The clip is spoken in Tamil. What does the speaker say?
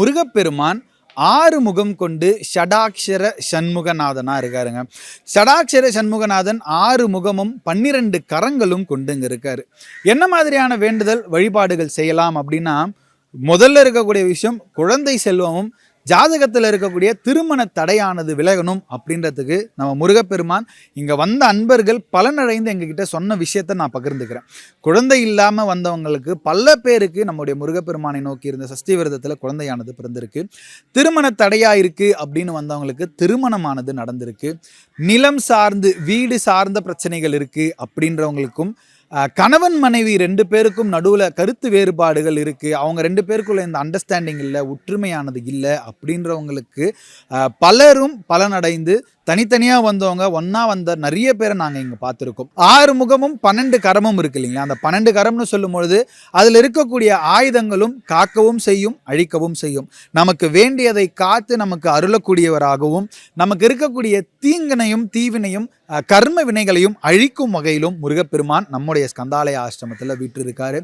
முருகப்பெருமான் 6 முகம் கொண்டு ஷடாக்ஷர சண்முகநாதனா இருக்காருங்க. ஷடாக்ஷர சண்முகநாதன் 6 முகமும் 12 கரங்களும் கொண்டு இங்க இருக்காரு. என்ன மாதிரியான வேண்டுதல் வழிபாடுகள் செய்யலாம் அப்படின்னா, முதல்ல இருக்கக்கூடிய விஷயம் குழந்தை செல்வமும், ஜாதகத்தில் இருக்கக்கூடிய திருமண தடையானது விலகணும் அப்படின்றதுக்கு நம்ம முருகப்பெருமான் இங்கே வந்த அன்பர்கள் பலனடைந்து எங்ககிட்ட சொன்ன விஷயத்தை நான் பகிர்ந்துக்கிறேன். குழந்தை இல்லாமல் வந்தவங்களுக்கு பல பேருக்கு நம்முடைய முருகப்பெருமானை நோக்கி இருந்த சஷ்டி விரதத்தில் குழந்தையானது பிறந்திருக்கு. திருமண தடையா இருக்கு அப்படின்னு வந்தவங்களுக்கு திருமணமானது நடந்திருக்கு. நிலம் சார்ந்து வீடு சார்ந்த பிரச்சனைகள் இருக்கு அப்படின்றவங்களுக்கும், கணவன் மனைவி 2 பேருக்கும் நடுவில் கருத்து வேறுபாடுகள் இருக்குது, அவங்க 2 பேருக்குள்ள இந்த அண்டர்ஸ்டாண்டிங் இல்லை, ஒற்றுமையானது இல்லை அப்படின்றவங்களுக்கு பலரும் பலனடைந்து தனித்தனியாக வந்தவங்க ஒன்றா வந்த நிறைய பேரை நாங்கள் இங்கே பார்த்துருக்கோம். 6 முகமும் 12 கரமும் இருக்கு இல்லைங்களா? அந்த 12 கரம்னு சொல்லும் பொழுது அதில் இருக்கக்கூடிய ஆயுதங்களும் காக்கவும் செய்யும், அழிக்கவும் செய்யும். நமக்கு வேண்டியதை காத்து நமக்கு அருளக்கூடியவராகவும், நமக்கு இருக்கக்கூடிய தீங்கினையும் தீவினையும் கர்ம வினைகளையும் அழிக்கும் வகையிலும் முருகப்பெருமான் நம்முடைய ஸ்கந்தாலய ஆசிரமத்தில் வீற்றிருக்காரு.